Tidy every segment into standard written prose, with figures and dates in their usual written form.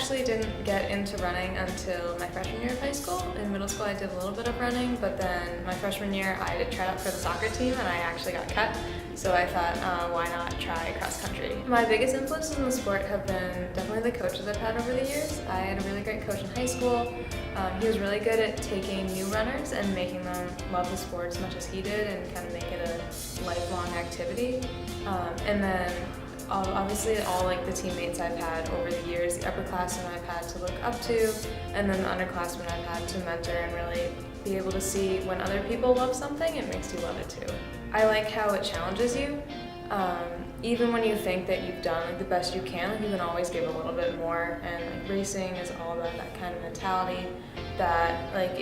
actually didn't get into running until my freshman year of high school. In middle school I did a little bit of running, but then my freshman year I tried out for the soccer team and I actually got cut. So I thought, why not try cross country? My biggest influences in the sport have been definitely the coaches I've had over the years. I had a really great coach in high school. He was really good at taking new runners and making them love the sport as much as he did and kind of make it a lifelong activity. And then obviously all like the teammates I've had over the years, the upperclassmen I've had to look up to, and then the underclassmen I've had to mentor and really be able to see when other people love something, it makes you love it too. I like how it challenges you. Even when you think that you've done like the best you can always give a little bit more, and like racing is all about that kind of mentality that like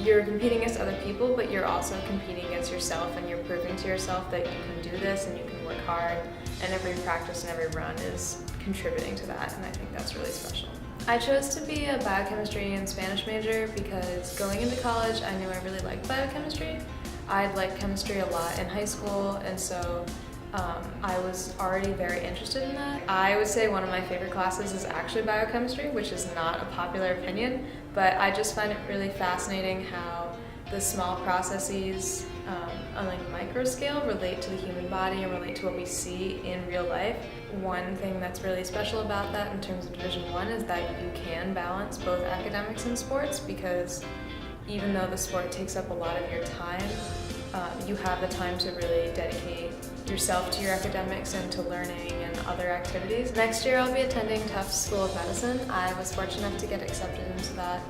you're competing against other people, but you're also competing against yourself, and you're proving to yourself that you can do this and you can work hard, and every practice and every run is contributing to that, and I think that's really special. I chose to be a biochemistry and Spanish major because going into college I knew I really liked biochemistry. I'd liked chemistry a lot in high school, and so I was already very interested in that. I would say one of my favorite classes is actually biochemistry, which is not a popular opinion, but I just find it really fascinating how the small processes on like a micro scale relate to the human body and relate to what we see in real life. One thing that's really special about that in terms of Division I is that you can balance both academics and sports, because even though the sport takes up a lot of your time, you have the time to really dedicate yourself to your academics and to learning and other activities. Next year I'll be attending Tufts School of Medicine. I was fortunate enough to get accepted into that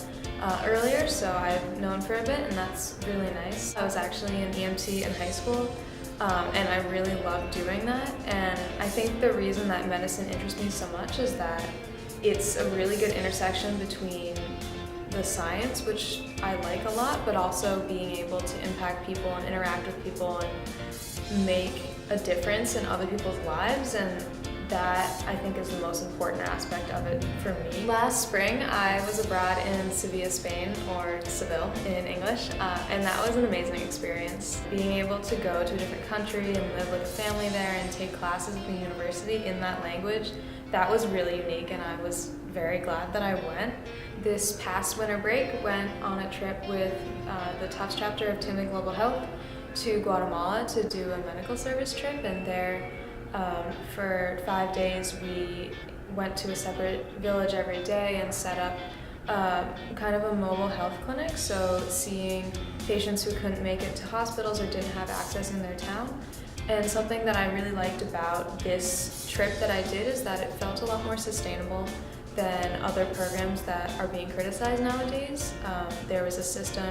earlier, so I've known for a bit, and that's really nice. I was actually an EMT in high school, and I really love doing that, and I think the reason that medicine interests me so much is that it's a really good intersection between the science, which I like a lot, but also being able to impact people and interact with people and make a difference in other people's lives, and that I think is the most important aspect of it for me. Last spring I was abroad in Sevilla, Spain, or Seville in English, and that was an amazing experience. Being able to go to a different country and live with a family there and take classes at the university in that language, that was really unique, and I was very glad that I went. This past winter break went on a trip with the Tufts chapter of Team Global Health to Guatemala to do a medical service trip, and there for 5 days we went to a separate village every day and set up kind of a mobile health clinic, so seeing patients who couldn't make it to hospitals or didn't have access in their town. And something that I really liked about this trip that I did is that it felt a lot more sustainable than other programs that are being criticized nowadays. There was a system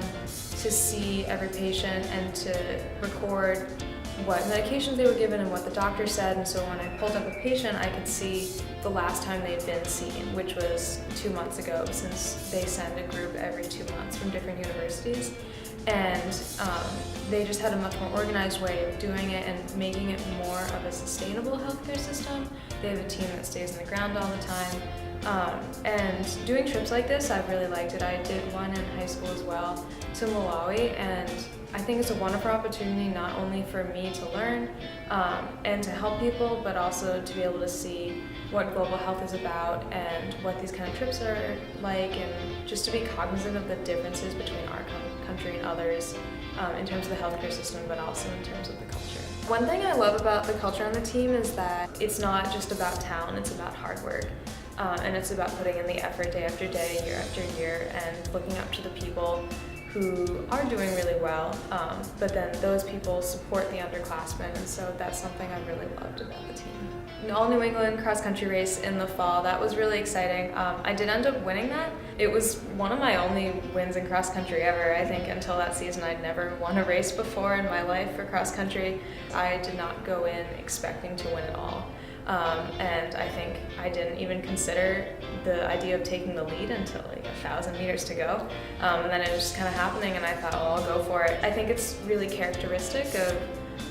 to see every patient and to record what medications they were given and what the doctor said, and so when I pulled up a patient I could see the last time they'd been seen, which was 2 months ago, since they send a group every 2 months from different universities. And they just had a much more organized way of doing it and making it more of a sustainable healthcare system. They have a team that stays on the ground all the time. And doing trips like this, I've really liked it. I did one in high school as well to Malawi, and I think it's a wonderful opportunity not only for me to learn and to help people, but also to be able to see what global health is about and what these kind of trips are like, and just to be cognizant of the differences between our country and others in terms of the healthcare system, but also in terms of the culture. One thing I love about the culture on the team is that it's not just about talent, it's about hard work. And it's about putting in the effort day after day, year after year, and looking up to the people who are doing really well, but then those people support the underclassmen, and so that's something I really loved about the team. An all New England cross-country race in the fall, that was really exciting. I did end up winning that. It was one of my only wins in cross-country ever. I think until that season I'd never won a race before in my life for cross-country. I did not go in expecting to win at all. And I think I didn't even consider the idea of taking the lead until like 1,000 meters to go. And then it was just kind of happening, and I thought, oh, I'll go for it. I think it's really characteristic of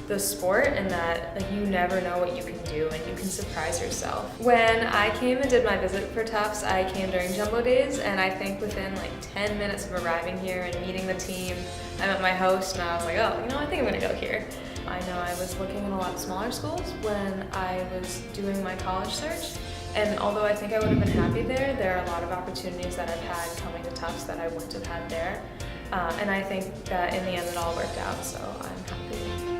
the sport in that like you never know what you can do and you can surprise yourself. When I came and did my visit for Tufts, I came during Jumbo Days, and I think within like 10 minutes of arriving here and meeting the team, I met my host and I was like, oh, I think I'm gonna go here. I know I was looking in a lot of smaller schools when I was doing my college search, And although I think I would have been happy there, there are a lot of opportunities that I've had coming to Tufts that I wouldn't have had there. And I think that in the end it all worked out, so I'm happy.